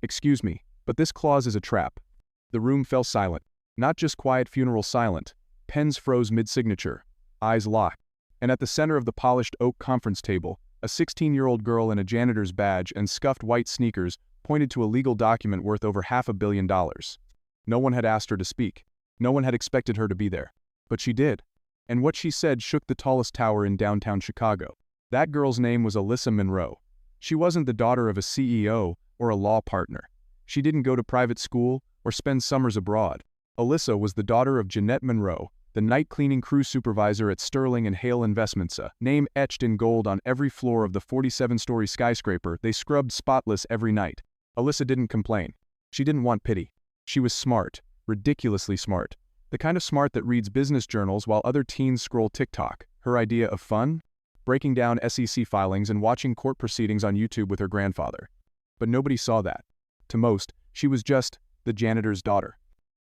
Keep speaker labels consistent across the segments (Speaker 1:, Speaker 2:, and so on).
Speaker 1: "Excuse me, but this clause is a trap." The room fell silent. Not just quiet funeral silent. Pens froze mid-signature. Eyes locked. And at the center of the polished oak conference table, a 16-year-old girl in a janitor's badge and scuffed white sneakers pointed to a legal document worth over $500 million. No one had asked her to speak. No one had expected her to be there. But she did. And what she said shook the tallest tower in downtown Chicago. That girl's name was Alyssa Monroe. She wasn't the daughter of a CEO or a law partner. She didn't go to private school or spend summers abroad. Alyssa was the daughter of Jeanette Monroe, the night cleaning crew supervisor at Sterling and Hale Investments, a name etched in gold on every floor of the 47-story skyscraper they scrubbed spotless every night. Alyssa didn't complain. She didn't want pity. She was smart, ridiculously smart. The kind of smart that reads business journals while other teens scroll TikTok. Her idea of fun? Breaking down SEC filings and watching court proceedings on YouTube with her grandfather. But nobody saw that. To most, she was just the janitor's daughter.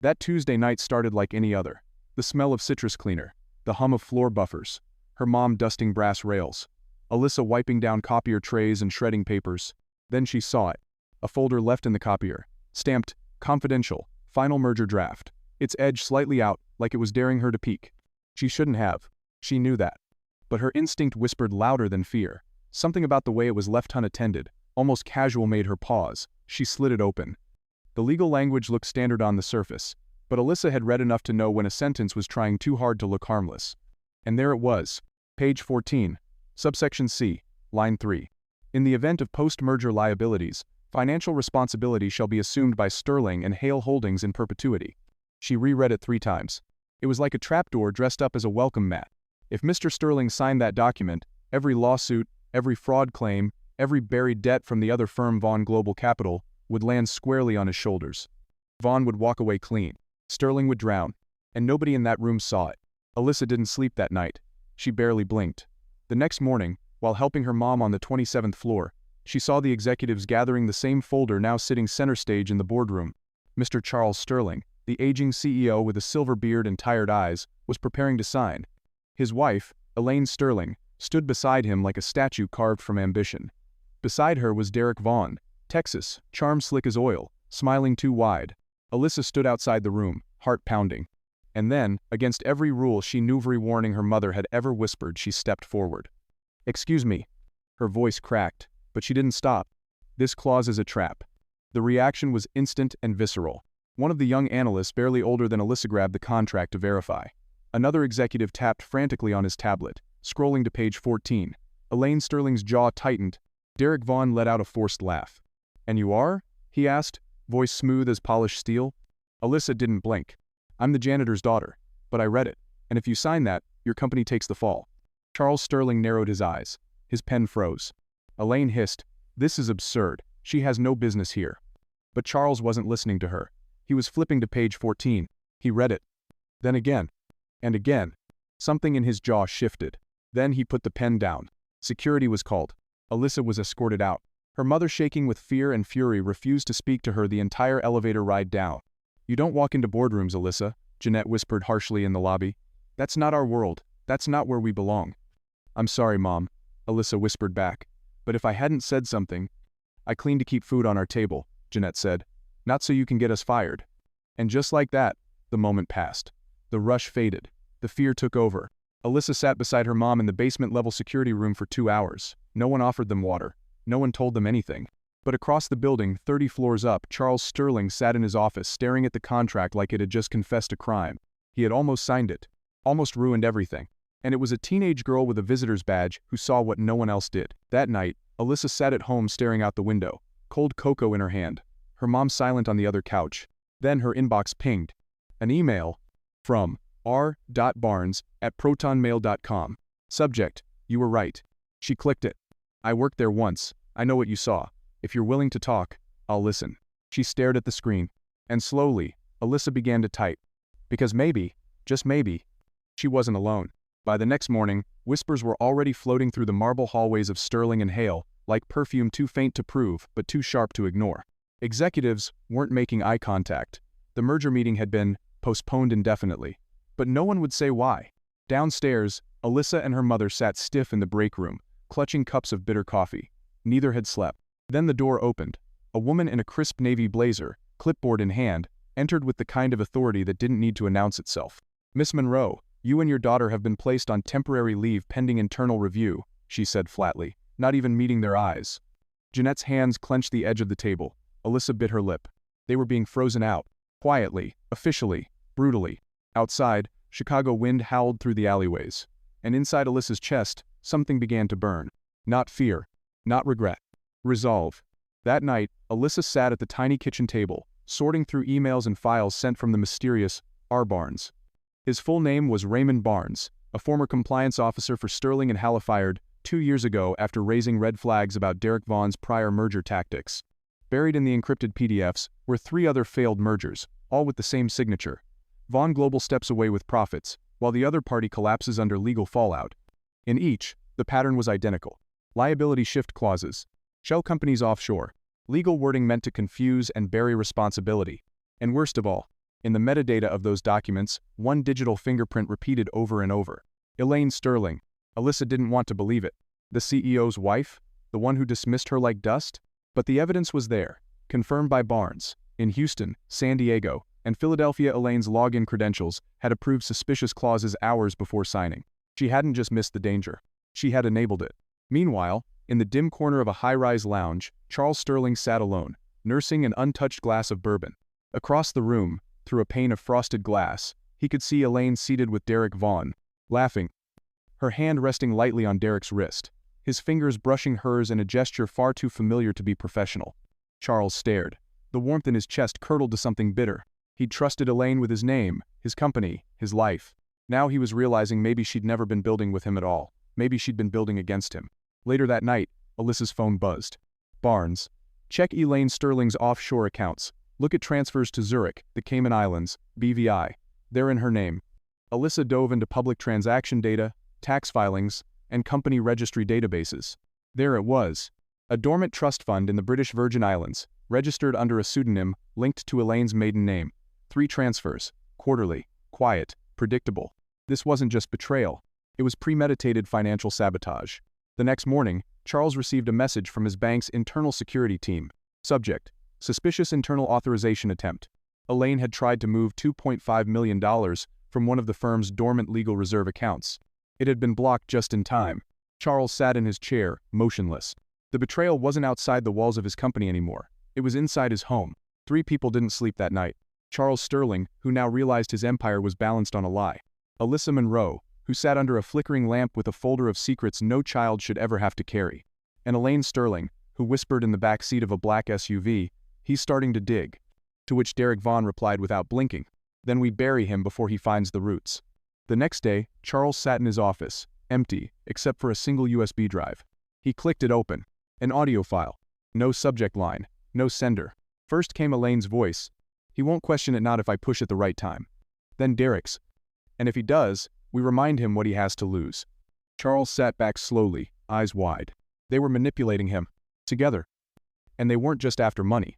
Speaker 1: That Tuesday night started like any other. The smell of citrus cleaner, the hum of floor buffers, her mom dusting brass rails, Alyssa wiping down copier trays and shredding papers. Then she saw it. A folder left in the copier, stamped, "Confidential, Final Merger Draft." Its edge slightly out, like it was daring her to peek. She shouldn't have. She knew that. But her instinct whispered louder than fear. Something about the way it was left unattended, almost casual, made her pause. She slid it open. The legal language looked standard on the surface, but Alyssa had read enough to know when a sentence was trying too hard to look harmless. And there it was. Page 14. Subsection C. Line 3. In the event of post-merger liabilities, financial responsibility shall be assumed by Sterling and Hale Holdings in perpetuity. She reread it 3 times. It was like a trapdoor dressed up as a welcome mat. If Mr. Sterling signed that document, every lawsuit, every fraud claim, every buried debt from the other firm, Vaughn Global Capital, would land squarely on his shoulders. Vaughn would walk away clean. Sterling would drown. And nobody in that room saw it. Alyssa didn't sleep that night. She barely blinked. The next morning, while helping her mom on the 27th floor, she saw the executives gathering the same folder now sitting center stage in the boardroom. Mr. Charles Sterling, the aging CEO with a silver beard and tired eyes, was preparing to sign. His wife, Elaine Sterling, stood beside him like a statue carved from ambition. Beside her was Derek Vaughn, Texas, charm slick as oil, smiling too wide. Alyssa stood outside the room, heart pounding. And then, against every rule she knew, every warning her mother had ever whispered, she stepped forward. "Excuse me." Her voice cracked, but she didn't stop. "This clause is a trap." The reaction was instant and visceral. One of the young analysts, barely older than Alyssa, grabbed the contract to verify. Another executive tapped frantically on his tablet, scrolling to page 14. Elaine Sterling's jaw tightened. Derek Vaughn let out a forced laugh. "And you are?" he asked, voice smooth as polished steel. Alyssa didn't blink. "I'm the janitor's daughter. But I read it. And if you sign that, your company takes the fall." Charles Sterling narrowed his eyes. His pen froze. Elaine hissed, "This is absurd. She has no business here." But Charles wasn't listening to her. He was flipping to page 14. He read it. Then again. And again. Something in his jaw shifted. Then he put the pen down. Security was called. Alyssa was escorted out. Her mother, shaking with fear and fury, refused to speak to her the entire elevator ride down. "You don't walk into boardrooms, Alyssa," Jeanette whispered harshly in the lobby. "That's not our world. That's not where we belong." "I'm sorry, Mom," Alyssa whispered back. "But if I hadn't said something—" "I clean to keep food on our table," Jeanette said. "Not so you can get us fired." And just like that, the moment passed. The rush faded. The fear took over. Alyssa sat beside her mom in the basement-level security room for 2 hours. No one offered them water. No one told them anything. But across the building, 30 floors up, Charles Sterling sat in his office staring at the contract like it had just confessed a crime. He had almost signed it. Almost ruined everything. And it was a teenage girl with a visitor's badge who saw what no one else did. That night, Alyssa sat at home staring out the window, cold cocoa in her hand. Her mom silent on the other couch. Then her inbox pinged. An email from r.barnes@protonmail.com. Subject: "You were right." She clicked it. "I worked there once. I know what you saw. If you're willing to talk, I'll listen." She stared at the screen. And slowly, Alyssa began to type. Because maybe, just maybe, she wasn't alone. By the next morning, whispers were already floating through the marble hallways of Sterling and Hale, like perfume too faint to prove but too sharp to ignore. Executives weren't making eye contact. The merger meeting had been postponed indefinitely. But no one would say why. Downstairs, Alyssa and her mother sat stiff in the break room, clutching cups of bitter coffee. Neither had slept. Then the door opened. A woman in a crisp navy blazer, clipboard in hand, entered with the kind of authority that didn't need to announce itself. "Miss Monroe, you and your daughter have been placed on temporary leave pending internal review," she said flatly, not even meeting their eyes. Jeanette's hands clenched the edge of the table. Alyssa bit her lip. They were being frozen out. Quietly, officially, brutally. Outside, Chicago wind howled through the alleyways. And inside Alyssa's chest, something began to burn. Not fear. Not regret. Resolve. That night, Alyssa sat at the tiny kitchen table, sorting through emails and files sent from the mysterious R. Barnes. His full name was Raymond Barnes, a former compliance officer for Sterling and Halifired, 2 years ago after raising red flags about Derek Vaughn's prior merger tactics. Buried in the encrypted PDFs were 3 other failed mergers, all with the same signature. Vaughn Global steps away with profits, while the other party collapses under legal fallout. In each, the pattern was identical. Liability shift clauses. Shell companies offshore. Legal wording meant to confuse and bury responsibility. And worst of all, in the metadata of those documents, one digital fingerprint repeated over and over. Elaine Sterling. Alyssa didn't want to believe it. The CEO's wife? The one who dismissed her like dust? But the evidence was there, confirmed by Barnes. In Houston, San Diego, and Philadelphia, Elaine's login credentials had approved suspicious clauses hours before signing. She hadn't just missed the danger. She had enabled it. Meanwhile, in the dim corner of a high-rise lounge, Charles Sterling sat alone, nursing an untouched glass of bourbon. Across the room, through a pane of frosted glass, he could see Elaine seated with Derek Vaughn, laughing, her hand resting lightly on Derek's wrist, his fingers brushing hers in a gesture far too familiar to be professional. Charles stared. The warmth in his chest curdled to something bitter. He'd trusted Elaine with his name, his company, his life. Now he was realizing maybe she'd never been building with him at all. Maybe she'd been building against him. Later that night, Alyssa's phone buzzed. "Barnes. Check Elaine Sterling's offshore accounts. Look at transfers to Zurich, the Cayman Islands, BVI. They're in her name." Alyssa dove into public transaction data, tax filings, and company registry databases. There it was. A dormant trust fund in the British Virgin Islands, registered under a pseudonym linked to Elaine's maiden name. 3 transfers, quarterly, quiet, predictable. This wasn't just betrayal. It was premeditated financial sabotage. The next morning, Charles received a message from his bank's internal security team. Subject: suspicious internal authorization attempt. Elaine had tried to move $2.5 million from one of the firm's dormant legal reserve accounts. It had been blocked just in time. Charles sat in his chair, motionless. The betrayal wasn't outside the walls of his company anymore. It was inside his home. 3 people didn't sleep that night. Charles Sterling, who now realized his empire was balanced on a lie. Alyssa Monroe, who sat under a flickering lamp with a folder of secrets no child should ever have to carry. And Elaine Sterling, who whispered in the back seat of a black SUV, "He's starting to dig." To which Derek Vaughn replied without blinking, "Then we bury him before he finds the roots." The next day, Charles sat in his office, empty, except for a single USB drive. He clicked it open. An audio file. No subject line. No sender. First came Elaine's voice. "He won't question it, not if I push at the right time." Then Derek's. "And if he does, we remind him what he has to lose." Charles sat back slowly, eyes wide. They were manipulating him. Together. And they weren't just after money.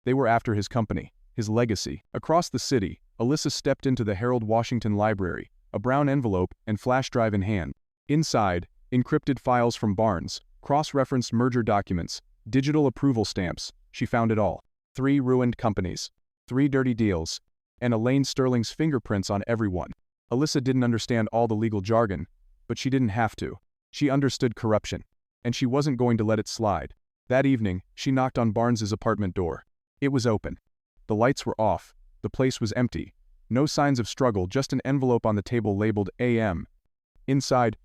Speaker 1: They were after his company, his legacy. Across the city, Alyssa stepped into the Harold Washington Library, a brown envelope and flash drive in hand. Inside, encrypted files from Barnes, cross-referenced merger documents, digital approval stamps. She found it all. 3 ruined companies. 3 dirty deals. And Elaine Sterling's fingerprints on every one. Alyssa didn't understand all the legal jargon, but she didn't have to. She understood corruption. And she wasn't going to let it slide. That evening, she knocked on Barnes's apartment door. It was open. The lights were off. The place was empty. No signs of struggle, just an envelope on the table labeled AM. Inside,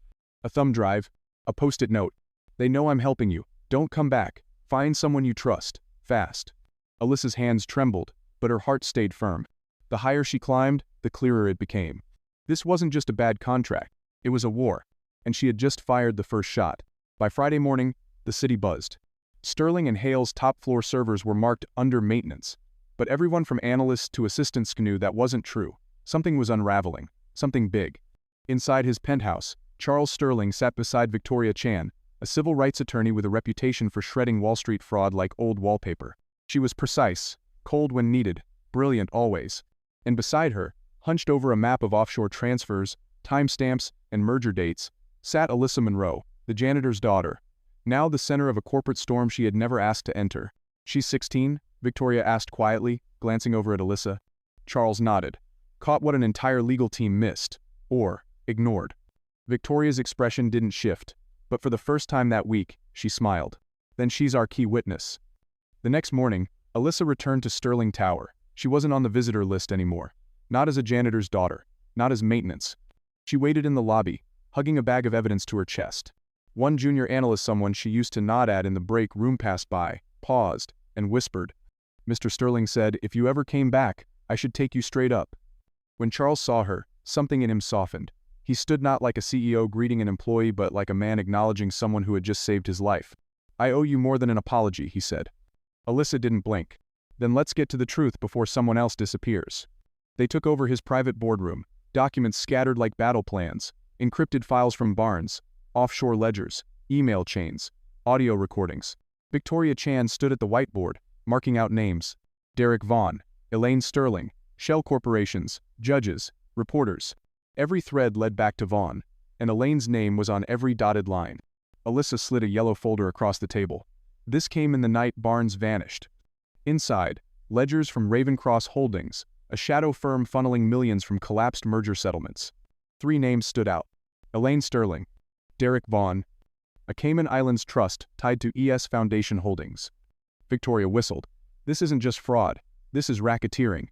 Speaker 1: a thumb drive, a post-it note. "They know I'm helping you. Don't come back. Find someone you trust. Fast." Alyssa's hands trembled, but her heart stayed firm. The higher she climbed, the clearer it became. This wasn't just a bad contract. It was a war. And she had just fired the first shot. By Friday morning, the city buzzed. Sterling and Hale's top-floor servers were marked under maintenance. But everyone from analysts to assistants knew that wasn't true. Something was unraveling. Something big. Inside his penthouse, Charles Sterling sat beside Victoria Chan, a civil rights attorney with a reputation for shredding Wall Street fraud like old wallpaper. She was precise, cold when needed, brilliant always. And beside her, hunched over a map of offshore transfers, timestamps, and merger dates, sat Alyssa Monroe, the janitor's daughter, now the center of a corporate storm she had never asked to enter. She's 16? Victoria asked quietly, glancing over at Alyssa. Charles nodded, caught what an entire legal team missed, or ignored. Victoria's expression didn't shift, but for the first time that week, she smiled. Then she's our key witness. The next morning, Alyssa returned to Sterling Tower. She wasn't on the visitor list anymore. Not as a janitor's daughter. Not as maintenance. She waited in the lobby, hugging a bag of evidence to her chest. One junior analyst, someone she used to nod at in the break room, passed by, paused, and whispered. Mr. Sterling said, if you ever came back, I should take you straight up. When Charles saw her, something in him softened. He stood not like a CEO greeting an employee but like a man acknowledging someone who had just saved his life. I owe you more than an apology, he said. Alyssa didn't blink. Then let's get to the truth before someone else disappears. They took over his private boardroom, documents scattered like battle plans, encrypted files from barns, offshore ledgers, email chains, audio recordings. Victoria Chan stood at the whiteboard, marking out names. Derek Vaughn, Elaine Sterling, Shell corporations, judges, reporters. Every thread led back to Vaughn, and Elaine's name was on every dotted line. Alyssa slid a yellow folder across the table. This came in the night Barnes vanished. Inside, ledgers from Ravencross Holdings, a shadow firm funneling millions from collapsed merger settlements. 3 names stood out. Elaine Sterling, Derek Vaughn, a Cayman Islands trust tied to ES Foundation Holdings. Victoria whistled. This isn't just fraud, this is racketeering.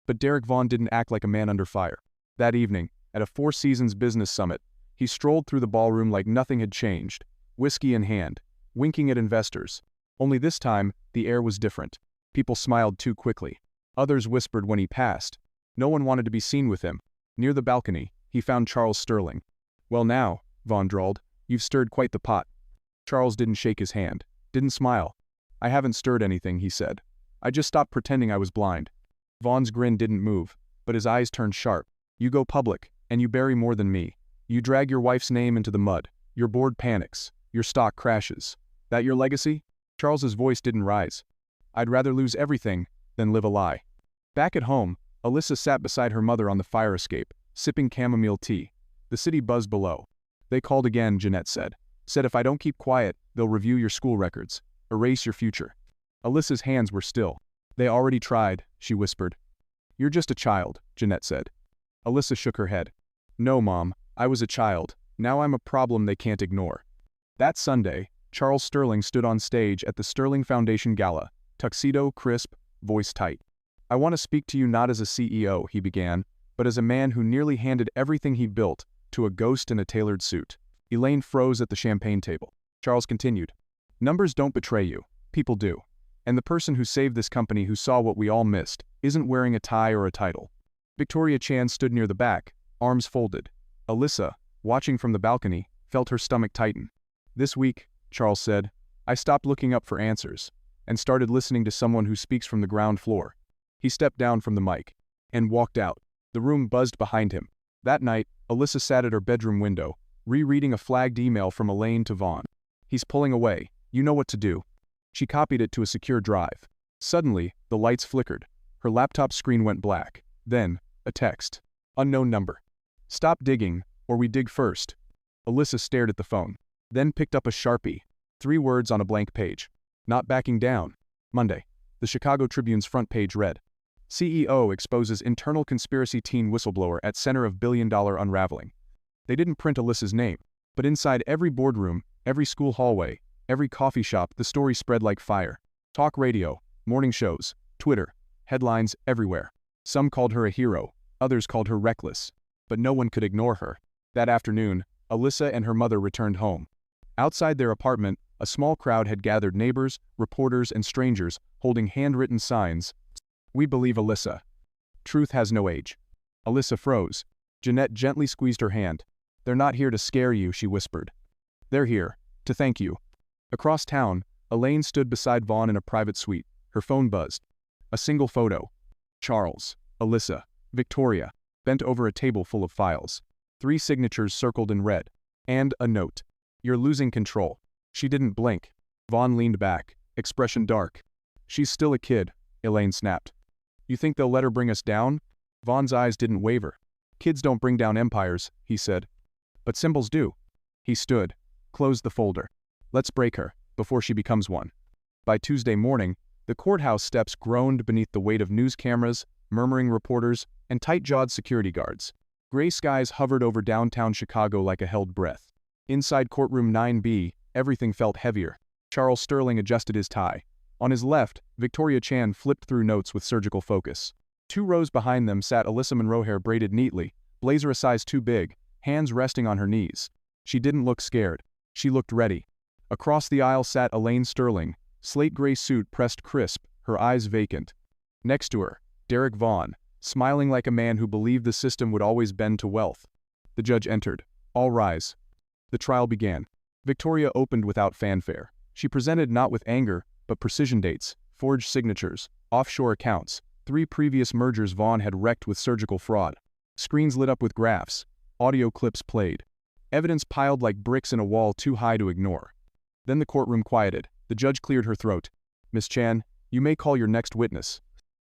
Speaker 1: But Derek Vaughn didn't act like a man under fire. That evening, at a Four Seasons business summit, he strolled through the ballroom like nothing had changed, whiskey in hand, winking at investors. Only this time, the air was different. People smiled too quickly. Others whispered when he passed. No one wanted to be seen with him. Near the balcony, he found Charles Sterling. Well now, Vaughn drawled, you've stirred quite the pot. Charles didn't shake his hand, didn't smile. I haven't stirred anything, he said. I just stopped pretending I was blind. Vaughn's grin didn't move, but his eyes turned sharp. You go public, and you bury more than me. You drag your wife's name into the mud. Your board panics. Your stock crashes. That your legacy? Charles's voice didn't rise. I'd rather lose everything than live a lie. Back at home, Alyssa sat beside her mother on the fire escape, sipping chamomile tea. The city buzzed below. They called again, Jeanette said. Said if I don't keep quiet, they'll review your school records. Erase your future. Alyssa's hands were still. They already tried, she whispered. You're just a child, Jeanette said. Alyssa shook her head. No, Mom, I was a child. Now I'm a problem they can't ignore. That Sunday, Charles Sterling stood on stage at the Sterling Foundation Gala, tuxedo crisp, voice tight. I want to speak to you not as a CEO, he began, but as a man who nearly handed everything he built to a ghost in a tailored suit. Elaine froze at the champagne table. Charles continued. Numbers don't betray you. People do. And the person who saved this company, who saw what we all missed, isn't wearing a tie or a title. Victoria Chan stood near the back, arms folded. Alyssa, watching from the balcony, felt her stomach tighten. This week, Charles said, I stopped looking up for answers and started listening to someone who speaks from the ground floor. He stepped down from the mic and walked out. The room buzzed behind him. That night, Alyssa sat at her bedroom window, rereading a flagged email from Elaine to Vaughn. He's pulling away. You know what to do. She copied it to a secure drive. Suddenly, the lights flickered. Her laptop screen went black. Then, a text. Unknown number. Stop digging, or we dig first. Alyssa stared at the phone. Then picked up a Sharpie. 3 words on a blank page. Not backing down. Monday. The Chicago Tribune's front page read. CEO exposes internal conspiracy, teen whistleblower at center of billion-dollar unraveling. They didn't print Alyssa's name, but inside every boardroom, every school hallway, every coffee shop, the story spread like fire. Talk radio, morning shows, Twitter, headlines everywhere. Some called her a hero, others called her reckless. But no one could ignore her. That afternoon, Alyssa and her mother returned home. Outside their apartment, a small crowd had gathered, neighbors, reporters, and strangers, holding handwritten signs. We believe Alyssa. Truth has no age. Alyssa froze. Jeanette gently squeezed her hand. They're not here to scare you, she whispered. They're here to thank you. Across town, Elaine stood beside Vaughn in a private suite. Her phone buzzed. A single photo. Charles, Alyssa, Victoria, bent over a table full of files. 3 signatures circled in red. And a note. You're losing control. She didn't blink. Vaughn leaned back, expression dark. She's still a kid, Elaine snapped. You think they'll let her bring us down? Vaughn's eyes didn't waver. Kids don't bring down empires, he said. But symbols do. He stood, closed the folder. Let's break her, before she becomes one. By Tuesday morning, the courthouse steps groaned beneath the weight of news cameras, murmuring reporters, and tight-jawed security guards. Gray skies hovered over downtown Chicago like a held breath. Inside courtroom 9B, everything felt heavier. Charles Sterling adjusted his tie. On his left, Victoria Chan flipped through notes with surgical focus. 2 rows behind them sat Alyssa Monroe, hair braided neatly, blazer a size too big, hands resting on her knees. She didn't look scared. She looked ready. Across the aisle sat Elaine Sterling, slate gray suit pressed crisp, her eyes vacant. Next to her, Derek Vaughn, smiling like a man who believed the system would always bend to wealth. The judge entered. All rise. The trial began. Victoria opened without fanfare. She presented not with anger, but precision dates, forged signatures, offshore accounts, 3 previous mergers Vaughn had wrecked with surgical fraud. Screens lit up with graphs. Audio clips played. Evidence piled like bricks in a wall too high to ignore. Then the courtroom quieted. The judge cleared her throat. Miss Chan, you may call your next witness.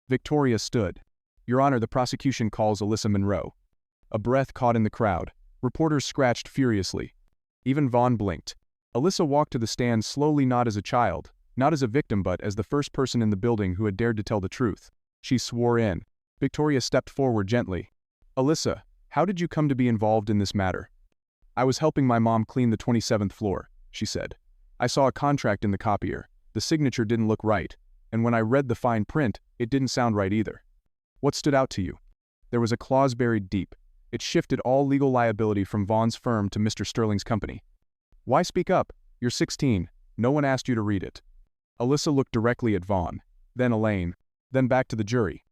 Speaker 1: Victoria stood. Your Honor, the prosecution calls Alyssa Monroe. A breath caught in the crowd. Reporters scratched furiously. Even Vaughn blinked. Alyssa walked to the stand slowly, not as a child, not as a victim, but as the first person in the building who had dared to tell the truth. She swore in. Victoria stepped forward gently. Alyssa, how did you come to be involved in this matter? I was helping my mom clean the 27th floor, she said. I saw a contract in the copier. The signature didn't look right, and when I read the fine print, it didn't sound right either. What stood out to you? There was a clause buried deep. It shifted all legal liability from Vaughn's firm to Mr. Sterling's company. Why speak up? You're 16. No one asked you to read it. Alyssa looked directly at Vaughn, then Elaine, then back to the jury.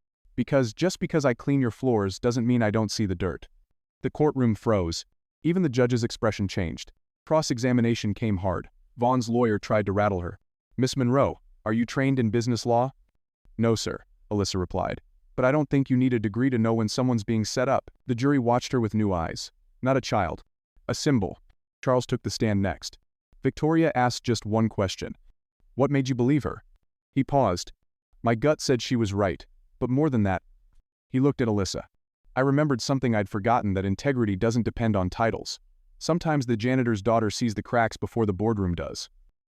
Speaker 1: Just because I clean your floors doesn't mean I don't see the dirt. The courtroom froze. Even the judge's expression changed. Cross-examination came hard. Vaughn's lawyer tried to rattle her. Miss Monroe, are you trained in business law? No, sir, Alyssa replied. But I don't think you need a degree to know when someone's being set up. The jury watched her with new eyes. Not a child. A symbol. Charles took the stand next. Victoria asked just one question. What made you believe her? He paused. My gut said she was right, but more than that. He looked at Alyssa. I remembered something I'd forgotten, that integrity doesn't depend on titles. Sometimes the janitor's daughter sees the cracks before the boardroom does.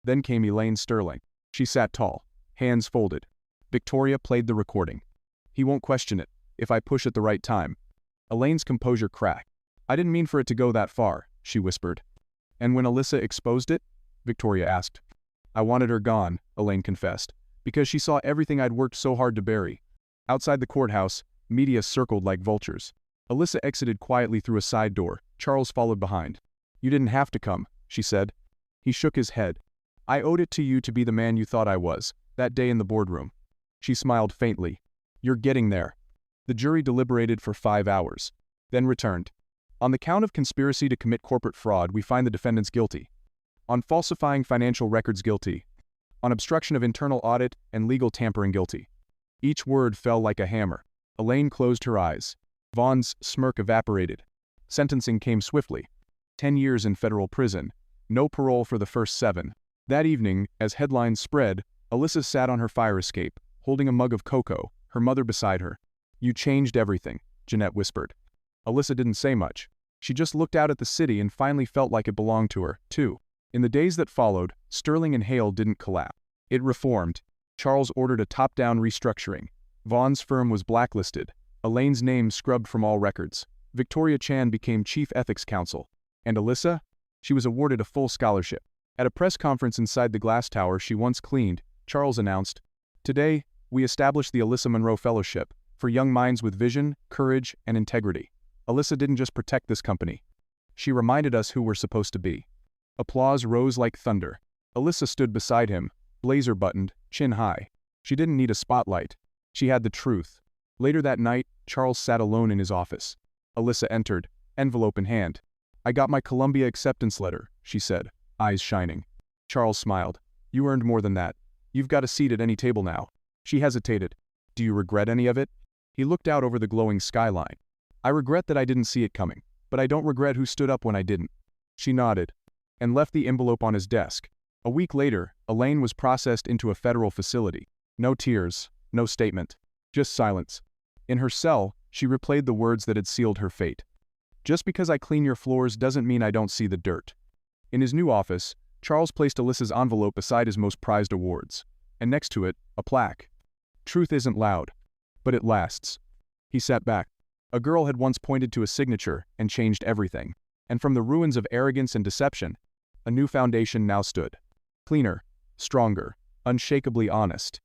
Speaker 1: Then came Elaine Sterling. She sat tall, hands folded. Victoria played the recording. He won't question it, if I push at the right time. Elaine's composure cracked. I didn't mean for it to go that far, she whispered. And when Alyssa exposed it? Victoria asked. I wanted her gone, Elaine confessed, because she saw everything I'd worked so hard to bury. Outside the courthouse, media circled like vultures. Alyssa exited quietly through a side door. Charles followed behind. You didn't have to come, she said. He shook his head. I owed it to you to be the man you thought I was, that day in the boardroom. She smiled faintly. You're getting there. The jury deliberated for 5 hours, then returned. On the count of conspiracy to commit corporate fraud, we find the defendants guilty. On falsifying financial records, guilty. On obstruction of internal audit and legal tampering, guilty. Each word fell like a hammer. Elaine closed her eyes. Vaughn's smirk evaporated. Sentencing came swiftly. 10 years in federal prison. No parole for the first 7. That evening, as headlines spread, Alyssa sat on her fire escape, holding a mug of cocoa, her mother beside her. You changed everything, Jeanette whispered. Alyssa didn't say much. She just looked out at the city and finally felt like it belonged to her, too. In the days that followed, Sterling and Hale didn't collapse. It reformed. Charles ordered a top-down restructuring. Vaughn's firm was blacklisted. Elaine's name scrubbed from all records. Victoria Chan became chief ethics counsel. And Alyssa? She was awarded a full scholarship. At a press conference inside the glass tower she once cleaned, Charles announced, Today, we established the Alyssa Monroe Fellowship for young minds with vision, courage, and integrity. Alyssa didn't just protect this company. She reminded us who we're supposed to be. Applause rose like thunder. Alyssa stood beside him, blazer buttoned, chin high. She didn't need a spotlight. She had the truth. Later that night, Charles sat alone in his office. Alyssa entered, envelope in hand. I got my Columbia acceptance letter, she said, eyes shining. Charles smiled. You earned more than that. You've got a seat at any table now. She hesitated. Do you regret any of it? He looked out over the glowing skyline. I regret that I didn't see it coming, but I don't regret who stood up when I didn't. She nodded, and left the envelope on his desk. A week later, Elaine was processed into a federal facility. No tears, no statement, just silence. In her cell, she replayed the words that had sealed her fate. Just because I clean your floors doesn't mean I don't see the dirt. In his new office, Charles placed Alyssa's envelope beside his most prized awards. and next to it, a plaque. Truth isn't loud, but it lasts. He sat back. A girl had once pointed to a signature and changed everything. And from the ruins of arrogance and deception, a new foundation now stood. Cleaner, stronger, unshakably honest.